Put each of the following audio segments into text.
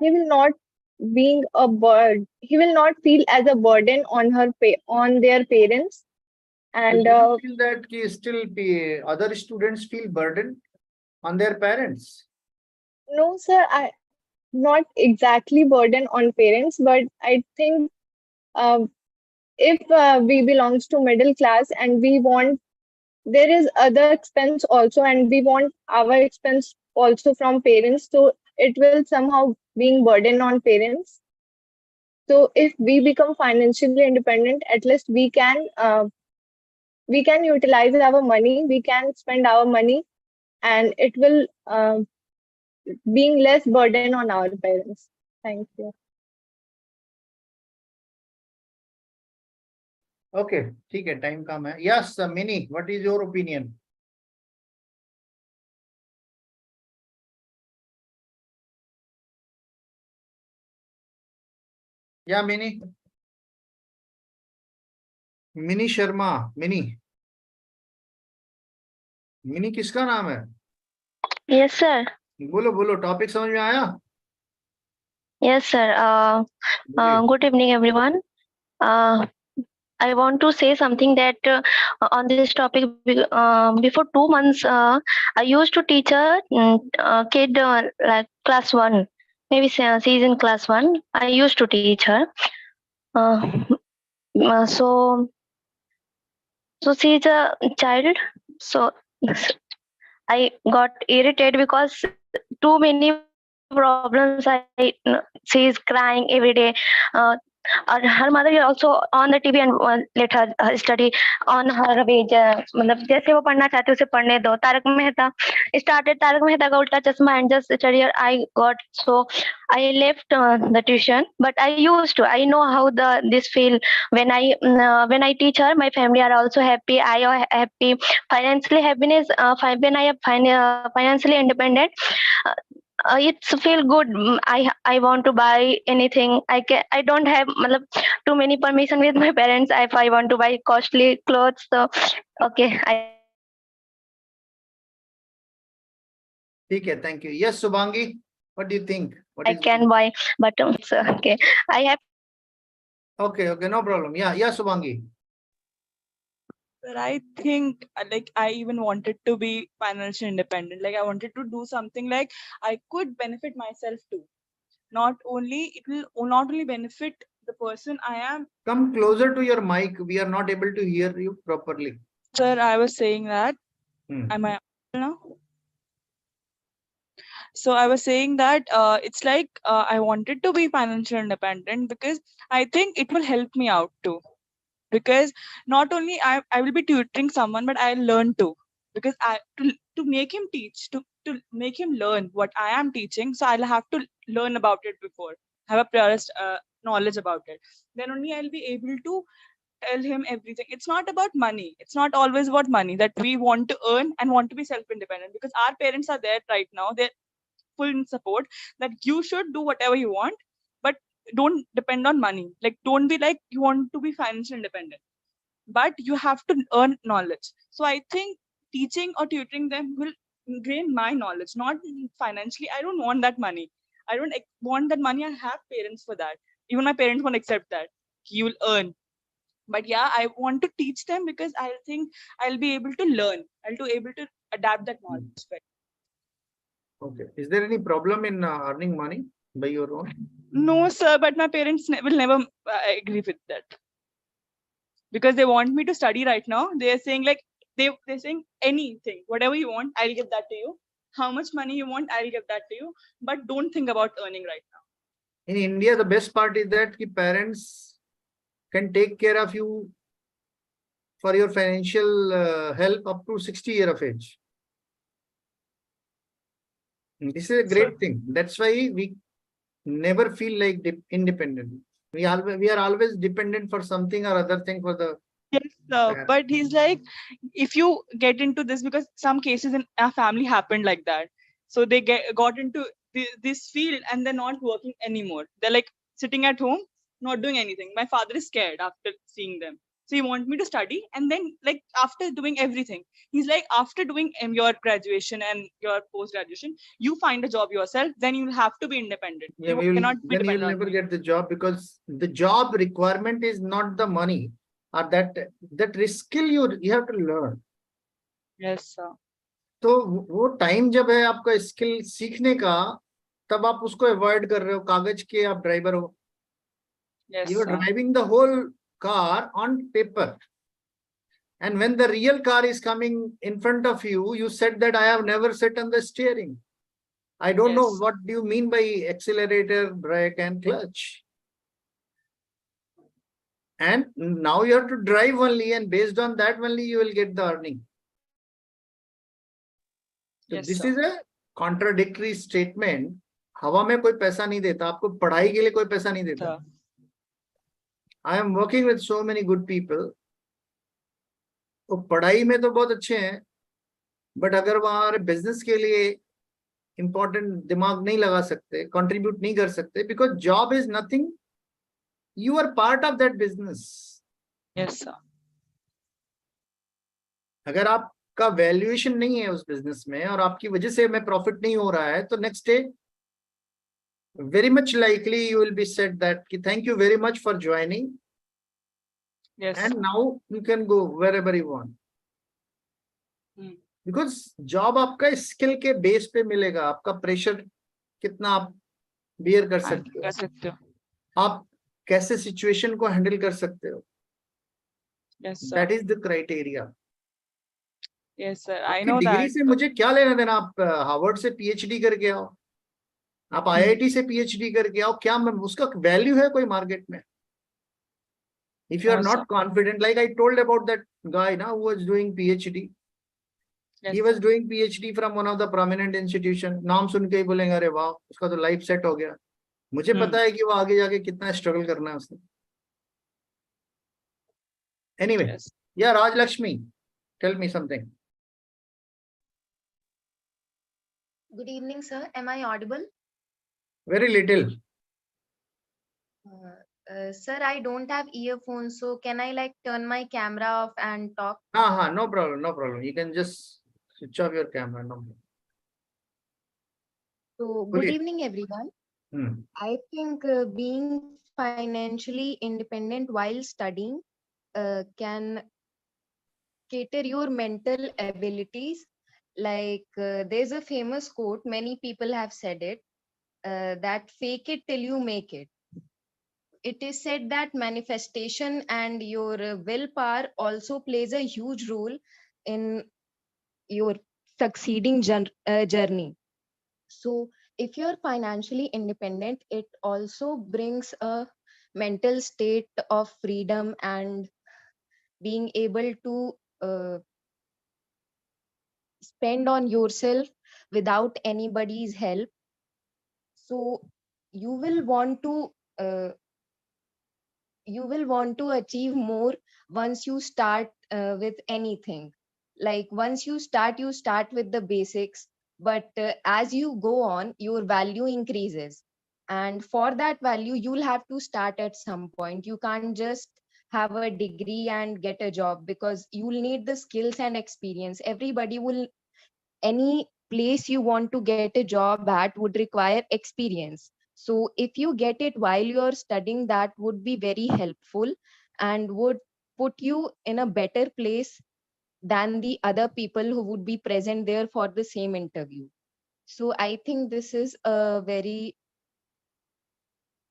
he will not being a bird. He will not feel as a burden on on their parents. So And do you feel that still other students feel burdened on their parents? no, sir, I not exactly burden on parents, but I think uh, if we belongs to middle class and we want there is other expense also and we want our expense also from parents, so it will somehow being burden on parents. So if we become financially independent, at least we can utilize our money, we can spend our money, and it will being less burden on our parents. Thank you. Okay, ठीक है, time कम है. Yes, Mini, what is your opinion? Yeah, Mini. Mini Sharma. Mini. Mini किसका नाम है? Yes, sir. बोलो बोलो, topic समझ में आया? Yes, sir. Good evening, everyone. I want to say something that on this topic. Before 2 months, I used to teach a kid like class one. Maybe she's in class one. I used to teach her. Uh, so she's a child. So I got irritated because too many problems. She is crying every day. Or her mother is also on the TV and let her study on her page. मतलब जैसे वो पढ़ना चाहती है उसे पढ़ने दो. Tarak Mehta started Tarak Mehta का उल्टा चश्मा and just study her. I got so I left the tuition, but I used to. I know how this feel when I teach her. My family are also happy. I am happy. Financially happiness. When I am financially independent. Uh, it's feel good. I want to buy anything. I don't have matlab, too many permission with my parents if I want to buy costly clothes. So okay, I can buy. ठीक है, thank you. Yes, Subhangi, what do you think? But so, okay, I have. Okay, no problem. Yeah, Subhangi. But I think like I even wanted to be financially independent. Like I wanted to do something like I could benefit myself too. Not only it will not only benefit the person I am. Come closer to your mic. We are not able to hear you properly. Sir, I was saying that. Am I now? So I was saying that it's like I wanted to be financially independent because I think it will help me out too. Because not only I will be tutoring someone, but I'll learn too. Because to make him teach, to make him learn what I am teaching, so I'll have to learn about it before, have a prior knowledge about it. Then only I'll be able to tell him everything. It's not about money. It's not always about money that we want to earn and want to be self-independent, because our parents are there right now. They're full in support that you should do whatever you want, but don't depend on money. Like, don't be like you want to be financially independent, but you have to earn knowledge. So I think teaching or tutoring them will gain my knowledge, not financially. I don't want that money. I don't want that money. I have parents for that. Even my parents won't accept that. You will earn. But yeah, I want to teach them because I think I'll be able to learn. I'll be able to adapt that knowledge. Okay. Is there any problem in earning money by your own? No, sir, but my parents will never agree with that. Because they want me to study right now. They're saying like, they're saying anything, whatever you want, I'll give that to you. How much money you want, I'll give that to you. But don't think about earning right now. In India, the best part is that the parents can take care of you for your financial help up to 60 years of age. This is a great thing. That's why we never feel like independent. We are always dependent for something or other thing for the. Yes, but he's like, if you get into this, because some cases in our family happened like that. So they got into this field and they're not working anymore. They're like sitting at home, not doing anything. My father is scared after seeing them. So you want me to study, and then like after doing everything, he's like, after doing your graduation and your post graduation, you find a job yourself. Then you have to be independent. Yeah, You cannot be then you'll dependent on never me. get the job, because the job requirement is not the money, or that skill you have to learn. Yes, sir. तो वो time जब है आपका skill सीखने का, तब आप उसको अवॉइड कर रहे हो, कागज के आप ड्राइवर हो. Yes, You are sir. driving the whole car on paper. And when the real car is coming in front of you, you said that I have never sat on the steering. I don't know Yes. what do you mean by accelerator, brake, and clutch. And now you have to drive only, and based on that only you will get the earning. So Yes, this sir. is a contradictory statement. हवा में कोई पैसा नहीं देता, आपको पढ़ाई के लिए कोई पैसा नहीं देता. Sir. I am working with so many good people. वो पढ़ाई में तो बहुत अच्छे हैं, बट अगर वो हमारे बिजनेस के लिए इंपॉर्टेंट दिमाग नहीं लगा सकते, कंट्रीब्यूट नहीं कर सकते, because job is nothing, you are part of that business. Yes, sir. अगर आपका वैल्यूएशन नहीं है उस बिजनेस में और आपकी वजह से में प्रॉफिट नहीं हो रहा है, तो next day very much likely you will be said that thank you very much for joining, Yes. and now you can go wherever you want. Because job आपका स्किल के बेस पे मिलेगा. आपका प्रेशर कितना आप बियर कर सकते हो, आप कैसे सिचुएशन को हैंडल कर सकते हो. Yes, sir. That is the criteria. Yes, sir. I know degree that. से मुझे क्या लेना देना. आप हार्वर्ड से पीएचडी करके आओ, आप आईआईटी से पीएचडी करके आओ, क्या उसका वैल्यू है कोई मार्केट में? If you are No, not sir. confident, like I told about that guy now who was doing PhD. Yes, He was doing PhD from one of the prominent institution. नाम सुन के ही बोलेंगे अरे वाह उसका तो लाइफ सेट हो गया. मुझे पता है कि वो आगे जाके कितना स्ट्रगल करना है उसने. Anyway, Yes. yeah, Raj Lakshmi, tell me something. Good evening, sir. Am I audible? Very little. Sir, I don't have earphones, so can I like turn my camera off and talk? No problem, no problem. You can just switch off your camera. No problem. So, good Okay. evening, everyone. Hmm. I think being financially independent while studying can cater your mental abilities. Like there's a famous quote, many people have said it, that fake it till you make it. It is said that manifestation and your willpower also plays a huge role in your succeeding journey. So if you're financially independent, it also brings a mental state of freedom and being able to spend on yourself without anybody's help. So you will want to achieve more once you start with anything. Like once you start with the basics, but as you go on, your value increases, and for that value you'll have to start at some point. You can't just have a degree and get a job, because you'll need the skills and experience. Everybody will, any place you want to get a job at would require experience. So if you get it while you're studying, that would be very helpful and would put you in a better place than the other people who would be present there for the same interview. So I think this is a very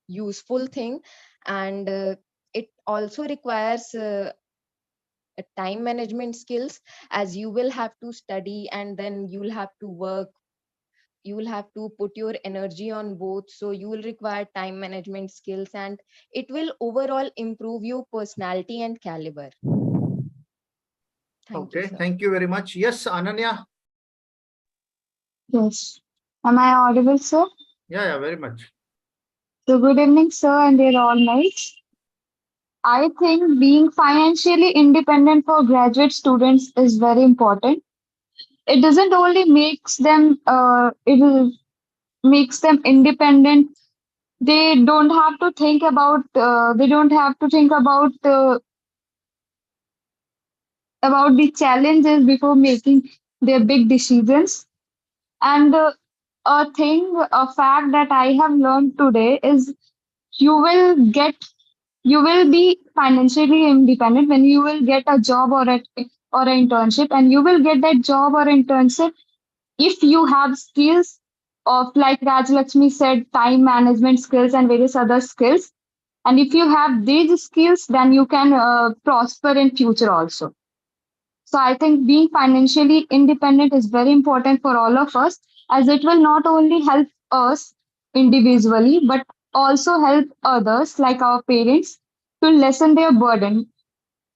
useful thing, and it also requires time management skills, as you will have to study and then you'll have to work. You will have to put your energy on both, so you will require time management skills, and it will overall improve your personality and caliber. Thank you, Okay, sir. thank you very much. Yes, Ananya. Yes. Am I audible, sir? Yeah, very much. So good evening, sir, and dear all mates. I think being financially independent for graduate students is very important. It doesn't only makes them makes them independent. They don't have to think about about the challenges before making their big decisions. And a fact that I have learned today is you will get, you will be financially independent when you will get a job or an internship, and you will get that job or internship if you have skills of, like Raj Lakshmi said, time management skills and various other skills. And if you have these skills, then you can prosper in future also. So I think being financially independent is very important for all of us, as it will not only help us individually, but also help others like our parents to lessen their burden.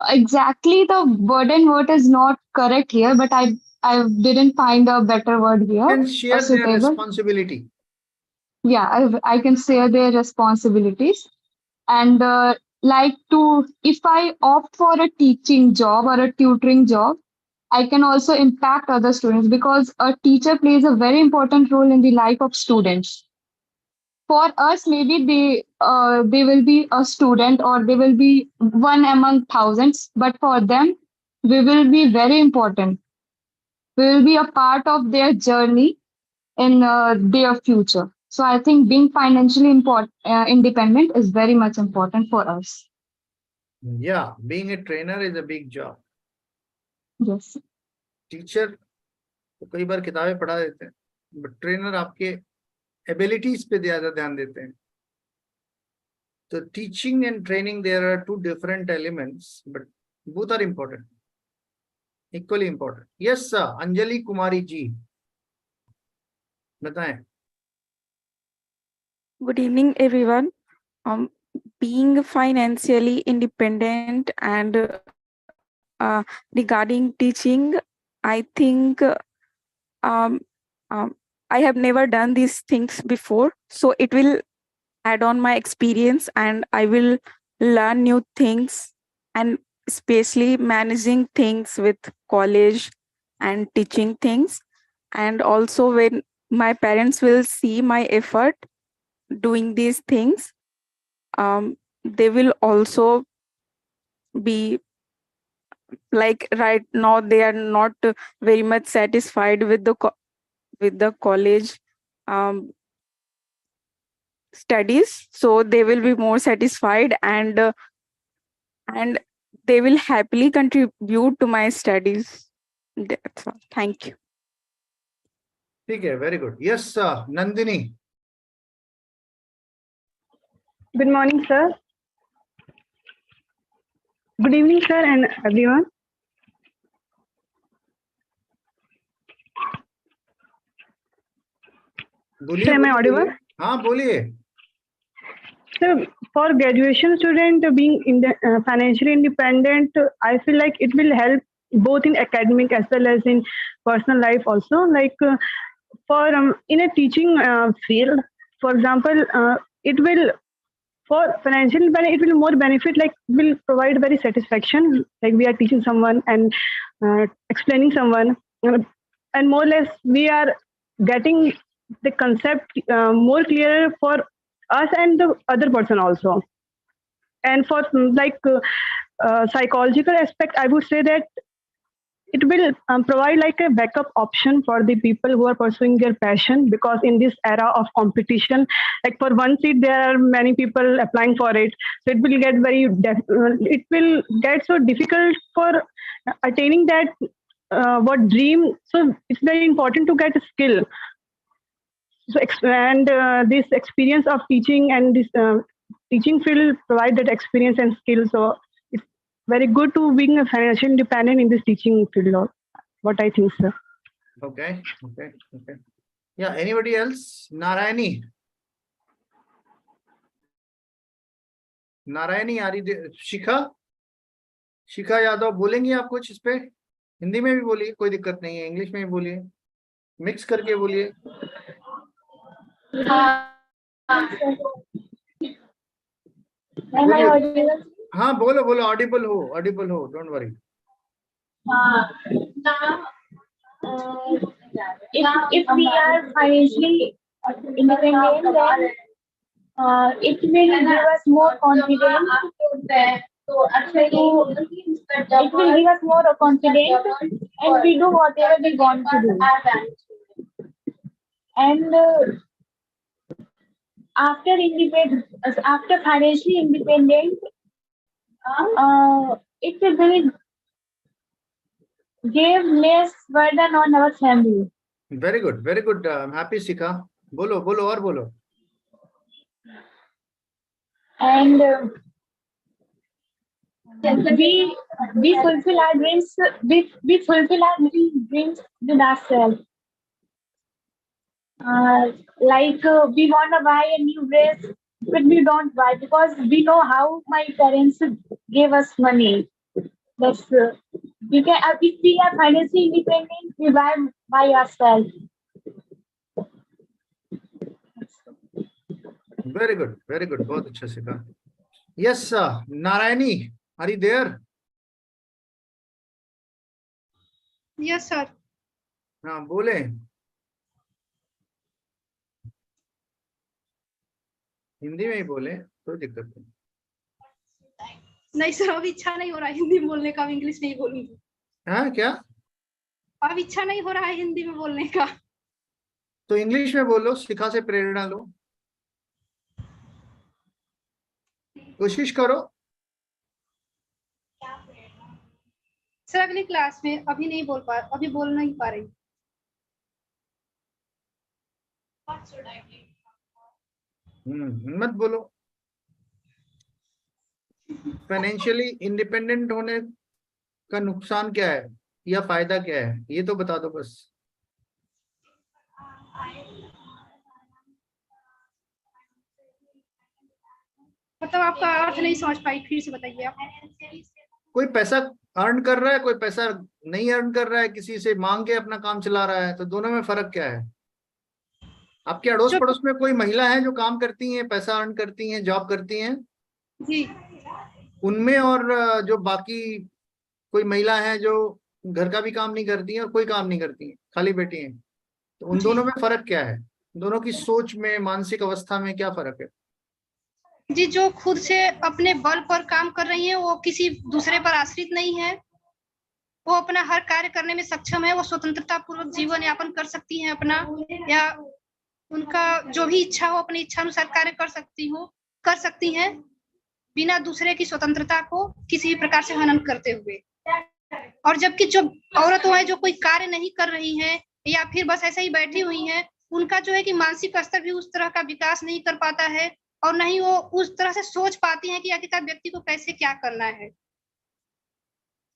Exactly, the burden word is not correct here, but I didn't find a better word here, Can a share their suitable. responsibility. Yeah, I can share their responsibilities. And like to, if I opt for a teaching job or a tutoring job, I can also impact other students, because a teacher plays a very important role in the life of students. For us, maybe they will be a student or they will be one among thousands, but for them, we will be very important. We will be a part of their journey in their future. So I think being financially independent is very much important for us. Yeah, being a trainer is a big job. Yes. Teacher तो कई बार किताबें पढ़ा देते हैं, but trainer आपके abilities पे ज्यादा ध्यान देते हैं. So teaching and training, there are two different elements, but both are important, equally important. Yes, sir. Anjali Kumari ji, बताएं. Good evening, everyone. Being financially independent and regarding teaching, I think I have never done these things before, so it will add on my experience and I will learn new things, and especially managing things with college and teaching things. And also when my parents will see my effort doing these things, they will also be like, right now they are not very much satisfied with the college studies, so they will be more satisfied and they will happily contribute to my studies. That's all. Thank you. ठीक है, very good. Yes, sir. Nandini. Good morning, sir. Good evening, sir, and everyone. बोलिए. Am I audible? हाँ, बोलिए. So, for graduation student being financially independent, I feel like it will help both in academic as well as in personal life also. Like for in a teaching field, for example, it will, for financial benefit, it will more benefit, like will provide very satisfaction, like we are teaching someone and explaining someone, and more or less we are getting the concept more clearer for us and the other person also. And for like psychological aspect, I would say that it will provide like a backup option for the people who are pursuing their passion, because in this era of competition, like for one seat there are many people applying for it, so it will get very it will get so difficult for attaining that what dream. So it's very important to get a skill. So and this experience of teaching and this teaching field provide that experience and skill. So it's very good to being a financially independent in this teaching field. What I think, sir. Okay. Yeah. Anybody else? Narayani. Narayani आ रही. शिखा यादव बोलेंगी आप कुछ इस पे? हिंदी में भी बोलिए, कोई दिक्कत नहीं है, इंग्लिश में भी बोलिए, मिक्स करके बोलिए. हाँ, बोलो, ऑडिबल हो, don't worry. If we are financially independent, then it will give us more confidence So it will give us more confidence and we do whatever we want to do. And after financially independent, it will give less burden on our family. Very good, very good. I'm happy, Sikha. बोलो बोलो और बोलो. And we fulfill our dreams. We fulfill our dreams with ourselves. Like we want to buy a new dress, but we don't buy because we know how my parents gave us money. That's we can if we are financially independent, we buy by ourselves. Very good, very good. बहुत अच्छा Sikha. Yes, Narayani, are you there? Yes, sir. हाँ बोले. हिंदी में ही बोले, कोई दिक्कत नहीं. नहीं सर, अब इच्छा नहीं हो रहा है हिंदी बोलने का, इंग्लिश में ही बोलूंगी. हाँ क्या? अब इच्छा नहीं हो रहा है हिंदी में बोलने का. तो इंग्लिश में बोलो, शिखा से प्रेरणा लो, कोशिश करो. सर अगली क्लास में, अभी नहीं बोल पा, अभी बोल नहीं पा रही. मत बोलो. फाइनेंशियली इंडिपेंडेंट होने का नुकसान क्या है या फायदा क्या है, ये तो बता दो बस. मतलब आपका अर्थ नहीं समझ पाई, फिर से बताइए आप. कोई पैसा अर्न कर रहा है, कोई पैसा नहीं अर्न कर रहा है, किसी से मांग के अपना काम चला रहा है, तो दोनों में फर्क क्या है? आपके अड़ोस पड़ोस में कोई महिला है जो काम करती हैं, पैसा अर्न करती हैं, जॉब करती हैं जी, उनमें, और जो बाकी कोई महिला है जो घर का भी काम नहीं करती है और कोई काम नहीं करती है, खाली बैठी हैं, तो उन दोनों में फर्क क्या है? दोनों की सोच में, मानसिक अवस्था में क्या फर्क है? जी, जो खुद से अपने बल पर काम कर रही हैं, वो किसी दूसरे पर आश्रित नहीं है, वो अपना हर कार्य करने में सक्षम है, वो स्वतंत्रता पूर्वक जीवन यापन कर सकती हैं अपना, या उनका जो भी इच्छा हो अपनी इच्छा अनुसार कार्य कर सकती हैं बिना दूसरे की स्वतंत्रता को किसी भी प्रकार से हनन करते हुए. और जबकि जो औरतें हैं जो कोई कार्य नहीं कर रही हैं या फिर बस ऐसे ही बैठी हुई हैं, उनका जो है कि मानसिक स्तर भी उस तरह का विकास नहीं कर पाता है और नहीं वो उस तरह से सोच पाती हैं कि आखिरकार व्यक्ति को कैसे क्या करना है,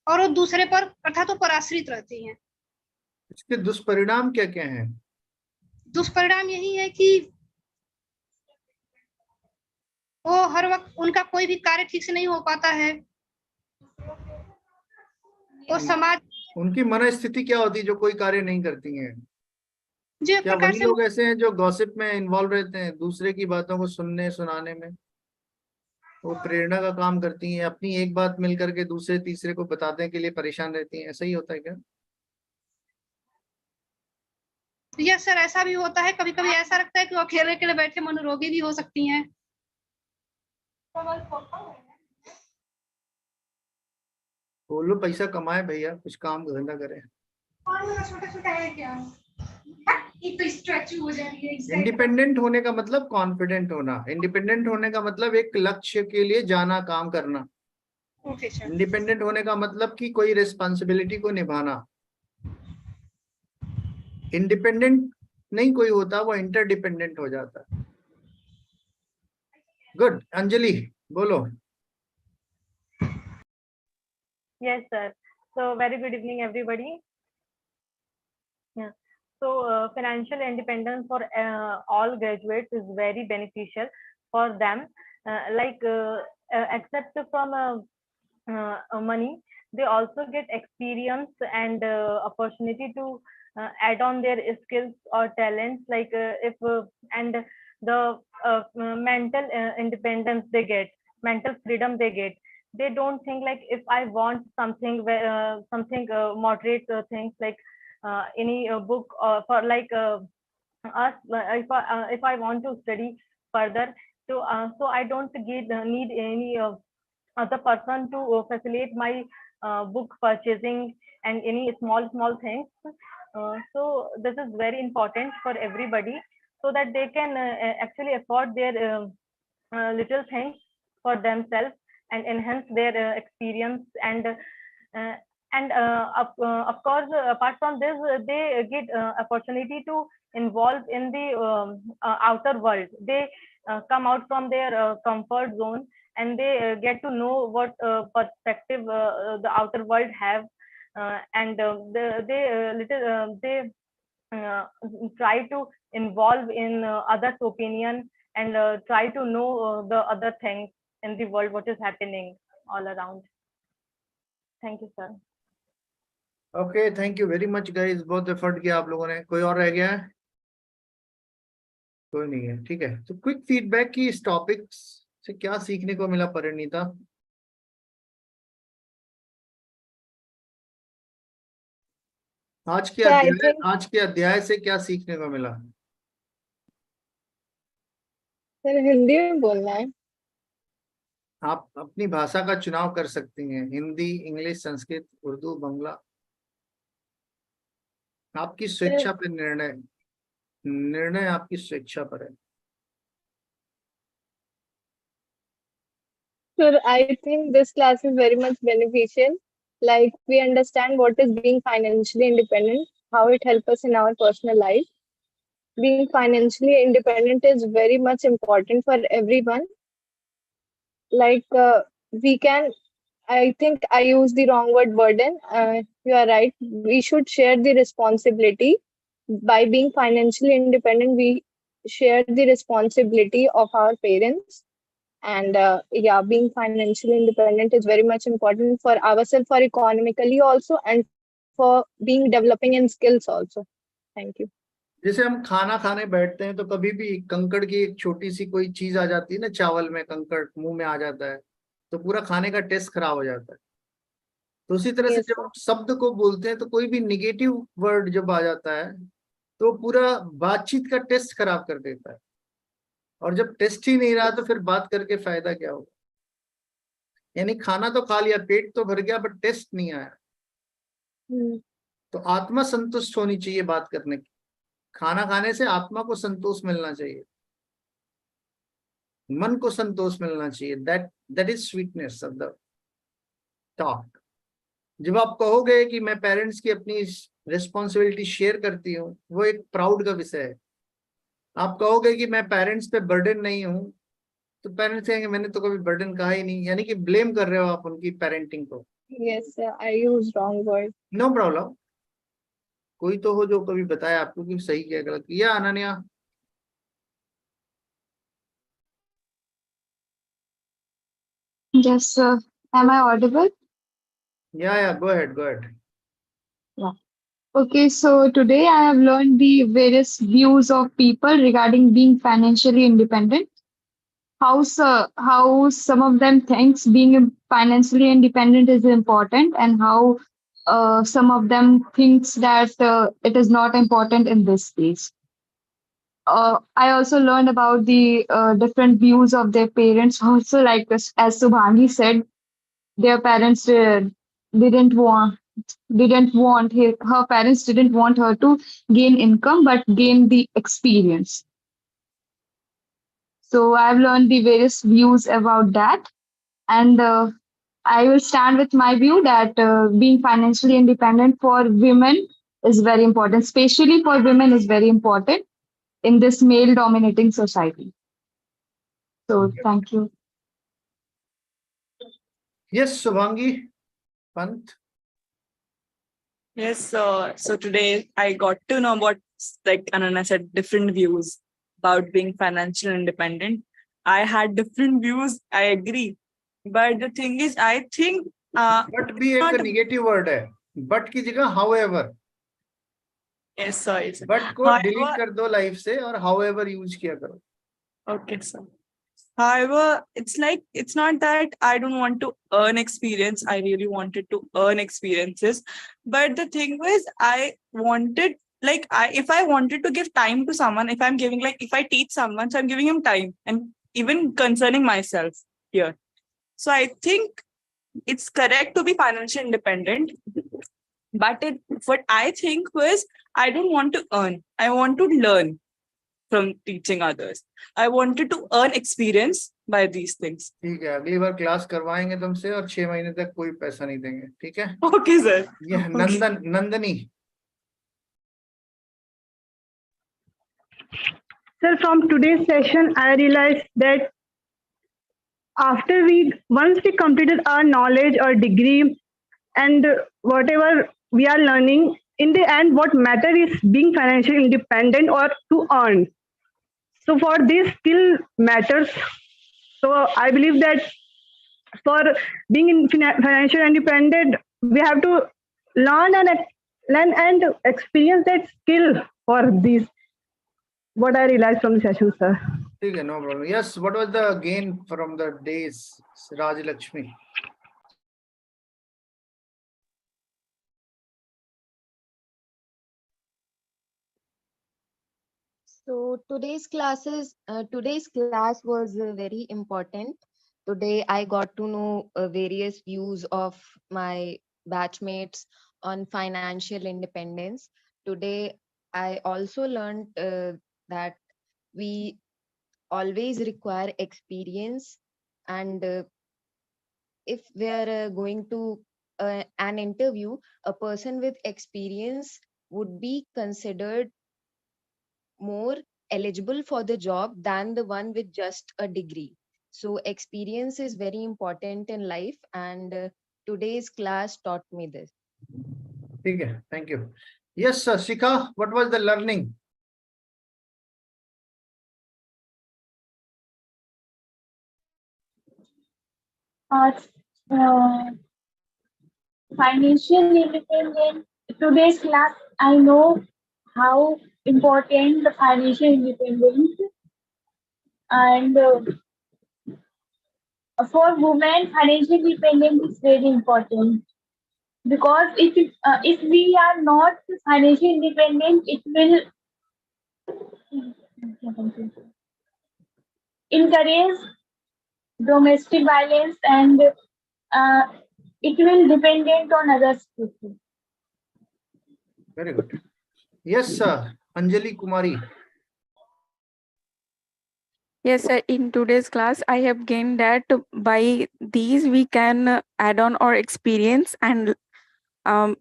और वो दूसरे पर अर्थात तो पराश्रित रहती हैं. इसके दुष्परिणाम क्या क्या हैं? दुष्परिणाम यही है कि वो हर वक्त उनका कोई भी कार्य ठीक से नहीं हो पाता है. वो समाज, उनकी मनस्थिति क्या होती है जो कोई कार्य नहीं करती हैं? जो क्या वही लोग ऐसे हैं जो गॉसिप में इन्वॉल्व रहते हैं, दूसरे की बातों को सुनने सुनाने में? वो प्रेरणा का काम करती हैं, अपनी एक बात मिल करके दूसरे तीसरे को बताने के लिए परेशान रहती हैं, ऐसा ही होता है क्या? यस सर, ऐसा भी होता है. कभी कभी ऐसा लगता है कि वो अकेले अकेले बैठे मनोरोगी भी हो सकती हैं. बोलो पैसा कमाए भैया, कुछ काम धंधा करें. छोटा है क्या, एक तो स्ट्रेचिंग हो जा रही है. इंडिपेंडेंट होने का मतलब कॉन्फिडेंट होना. इंडिपेंडेंट होने का मतलब एक लक्ष्य के लिए जाना, काम करना. इंडिपेंडेंट होने का मतलब कि कोई रिस्पॉन्सिबिलिटी को निभाना. इंडिपेंडेंट नहीं कोई होता, वो इंटरडिपेंडेंट हो जाता है. गुड. अंजलि बोलो. Yes, sir. So very good evening, everybody. Yeah. So financial independence for all graduates is very beneficial for them. Except from money, they also get experience and opportunity to add on their skills or talents. And the mental independence they get, mental freedom they get. They don't think like if I want something moderate things like any book for like us if I want to study further, so I don't need any other person to facilitate my book purchasing and any small things. So this is very important for everybody, so that they can actually afford their little things for themselves and enhance their experience. Of course, apart from this, they get opportunity to involve in the outer world. They come out from their comfort zone, and they get to know what perspective the outer world have. They try to involve in others' opinion, and try to know the other things in the world, what is happening all around. Thank you, sir. Okay, thank you very much guys, बहुत effort किया आप लोगों ने। कोई और रह गया है? कोई नहीं है, ठीक है। तो क्विक फीडबैक की इस टॉपिक से क्या सीखने को मिला परिणीता? आज के अध्याय से क्या सीखने को मिला? सर हिंदी में बोलना है। आप अपनी भाषा का चुनाव कर सकती हैं, हिंदी, इंग्लिश, संस्कृत, उर्दू, बांग्ला, आपकी स्वेच्छा पर निर्णय आपकी स्वेच्छा पर है। Sir, I think this class is very much beneficial. Like we understand what is being financially independent, how it helps us in our personal life. Being financially independent is very much important for everyone. Like I think I used the wrong word, burden. You are right. We should share the responsibility. By being financially independent, we share the responsibility of our parents. And being financially independent is very much important for ourselves, for economically also, and for being developing in skills also. Thank you. जैसे हम खाना खाने बैठते हैं तो कभी भी कंकड़ की एक छोटी सी कोई चीज आ जाती है ना, चावल में कंकड़ मुंह में आ जाता है, तो पूरा खाने का टेस्ट खराब हो जाता है। तो उसी तरह से जब हम शब्द को बोलते हैं तो कोई भी निगेटिव वर्ड जब आ जाता है तो पूरा बातचीत का टेस्ट खराब कर देता है। और जब टेस्ट ही नहीं रहा तो फिर बात करके फायदा क्या होगा? यानी खाना तो खा लिया, पेट तो भर गया, बट टेस्ट नहीं आया। तो आत्मा संतुष्ट होनी चाहिए बात करने की। खाना खाने से आत्मा को संतोष मिलना चाहिए, मन को संतोष मिलना चाहिए। That is sweetness of the talk. जब आप कहोगे कि मैं पेरेंट्स की अपनी रिस्पॉन्सिबिलिटी शेयर करती हूँ, वो एक प्राउड का विषय है। आप कहोगे कि मैं पेरेंट्स पे बर्डन नहीं हूं, तो पेरेंट्स कहेंगे मैंने तो कभी बर्डन कहा ही नहीं, यानी कि ब्लेम कर रहे हो आप उनकी पेरेंटिंग को। Yes sir, I used wrong word. No problem. कोई तो हो जो कभी बताया आपको कि सही क्या गलत किया। Ananya? Yes, sir. Am I audible? Yeah, go ahead. Yeah. Okay, so today I have learned the various views of people regarding being financially independent. How some of them thinks being financially independent is important, and how some of them thinks that it is not important in this case. I also learned about the different views of their parents. Also, like as Subhangi said, their parents didn't want her parents didn't want her to gain income, but gain the experience. So I've learned the various views about that, and I will stand with my view that being financially independent for women is very important, especially for women is very important in this male dominating society. So thank you. Yes, Subhangi Pant. Yes, so today I got to know about, like Ananya said, different views about being financially independent. I had different views, I agree. But the thing is, I think... but भी एक negative word है, but की जगह however. Yes, sorry. But को delete कर दो life से और however यूज किया करो. Okay, sir. However, it's like, it's not that I don't want to earn experience. I really wanted to earn experiences. But the thing was, I wanted, like, if I wanted to give time to someone, if I'm giving, like, if I teach someone, so I'm giving him time, and even concerning myself here. So I think it's correct to be financially independent. But what I think was, I don't want to earn. I want to learn from teaching others. I wanted to earn experience by these things. ठीक है, अगली बार class करवाएंगे तुमसे और 6 महीने तक कोई पैसा नहीं देंगे, ठीक है? Okay, sir. ये Nandini. Sir, from today's session, I realized that once we completed our knowledge or degree and whatever we are learning, in the end, what matters is being financially independent or to earn. So for this skill matters. So I believe that for being financially independent, we have to learn and experience that skill for this. What I realized from the session, sir. Okay, no problem. Yes, what was the gain from the days, Raj Lakshmi? So today's class was very important. Today I got to know various views of my batchmates on financial independence. Today I also learned that we always require experience, and if we are going to an interview, a person with experience would be considered more eligible for the job than the one with just a degree. So experience is very important in life, and today's class taught me this. Okay, thank you. Yes, Shikha, what was the learning? Financial independence. Today's class, I know how important the financial independence, and for women, financial independence is very important, because if we are not financially independent, it will encourage domestic violence, and it will dependent on others people. Very good. Yes, sir. Anjali Kumari. Yes, sir. In today's class, I have gained that by these we can add on our experience and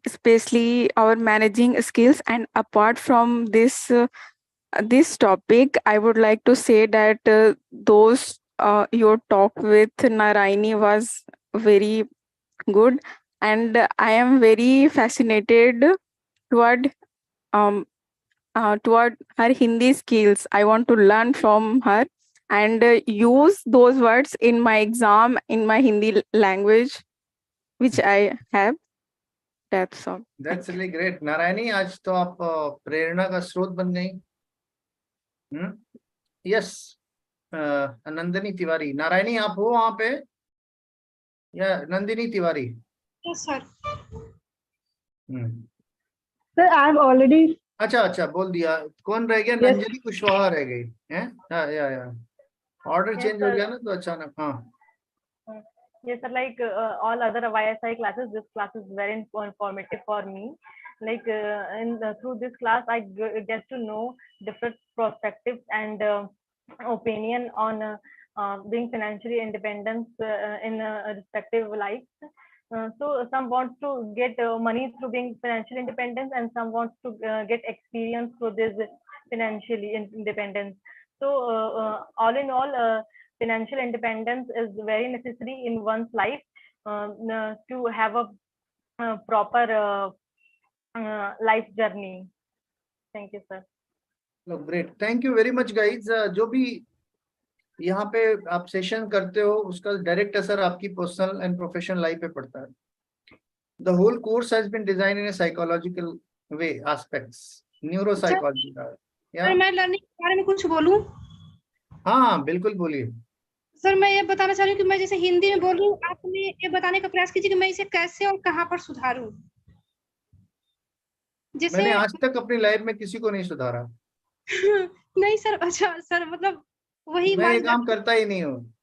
especially our managing skills. And apart from this topic, I would like to say that your talk with Narayani was very good, and I am very fascinated toward her Hindi skills. I want to learn from her and use those words in my exam in my Hindi language, which I have. That's all. That's really great. Narayani, आज तो आप प्रेरणा का स्रोत बन गई. Yes, Nandini Tiwari. Narayani, आप हो वहाँ पे? या Nandini Tiwari? Yes, sir. Sir, I have already. अच्छा बोल दिया. कौन रह गया? Yes. नंदिनी कुशवाहा रह गई हैं? या ऑर्डर Yes, चेंज हो sir. गया ना तो अचानक. हाँ. Yes, sir. Like all other YSI classes, this class is very informative for me. Like through this class, I get to know different perspectives and opinion on being financially independent in respective lives. So some wants to get money through being financially independent, and some wants to get experience through this financially independence. So all in all, financial independence is very necessary in one's life to have a proper life journey. Thank you, sir. Look, great. Thank you very much, guys. जो भी यहाँ पे आप session करते हो उसका direct असर आपकी पर्सनल एंड प्रोफेशनल लाइफ पे पड़ता है. The whole course has been designed in a psychological way, aspects, neuropsychology. Sir मैं लर्निंग के बारे में कुछ बोलूं? हाँ बिल्कुल बोलिए. सर मैं ये बताना चाह रही हूँ कि मैं जैसे हिंदी में बोल रही हूँ, आपने ये बताने का प्रयास कीजिए कि मैं इसे कैसे और कहाँ पर सुधारूं. जैसे मैंने आज तक अपनी लाइफ में किसी को नहीं सुधारा. नहीं सर, अच्छा सर, मतलब वही मैं ये काम करता ही नहीं हूँ.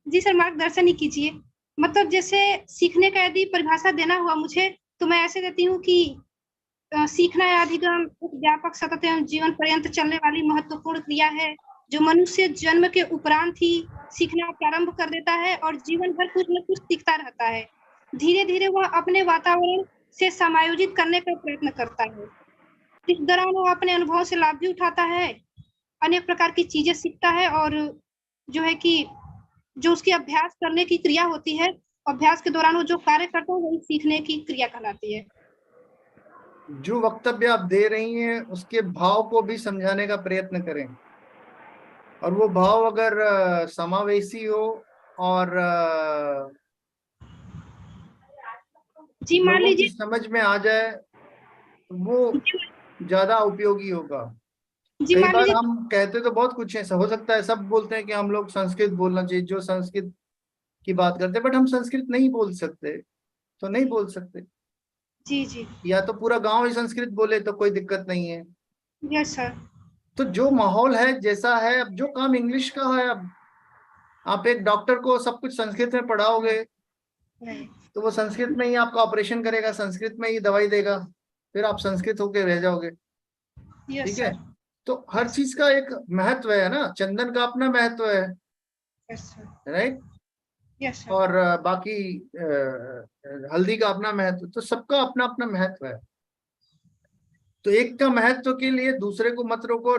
जी सर, मार्गदर्शन ही कीजिए. मतलब जैसे सीखने का यदि परिभाषा देना हुआ मुझे, तो मैं ऐसे देती हूँ कि सीखना या अधिगम एक व्यापक, सतत एवं जीवन पर्यंत चलने वाली महत्वपूर्ण क्रिया है, जो मनुष्य जन्म के उपरांत ही सीखना प्रारंभ कर देता है और जीवन भर कुछ न कुछ सीखता रहता है। धीरे धीरे वह अपने वातावरण से समायोजित करने का प्रयत्न करता है। इस दौरान वो अपने अनुभवों से लाभ भी उठाता है, अनेक प्रकार की चीजें सीखता है, और जो है कि जो उसकी अभ्यास करने की क्रिया होती है, अभ्यास के दौरान वो जो कार्य करता है वही सीखने की क्रिया कहलाती है। जो वक्तव्य आप दे रही हैं उसके भाव को भी समझाने का प्रयत्न करें, और वो भाव अगर समावेशी हो और जी मान लोगों की लीजिए, समझ में आ जाए तो वो ज्यादा उपयोगी होगा। जी कई मान बार लीजिए, हम कहते तो बहुत कुछ है, हो सकता है सब बोलते हैं कि हम लोग संस्कृत बोलना चाहिए, जो संस्कृत की बात करते हैं, बट हम संस्कृत नहीं बोल सकते तो नहीं बोल सकते। जी जी, या तो पूरा गांव ही संस्कृत बोले तो कोई दिक्कत नहीं है। यस सर, तो जो माहौल है जैसा है, अब जो काम इंग्लिश का है, अब आप एक डॉक्टर को सब कुछ संस्कृत में पढ़ाओगे तो वो संस्कृत में ही आपका ऑपरेशन करेगा, संस्कृत में ही दवाई देगा, फिर आप संस्कृत होके रह जाओगे। यस ठीक है, सर, तो हर चीज का एक महत्व है ना, चंदन का अपना महत्व है, yes sir, right, yes sir, और बाकी हल्दी का अपना महत्व, तो सबका अपना अपना महत्व है। तो एक का महत्व के लिए दूसरे को मत रोको, और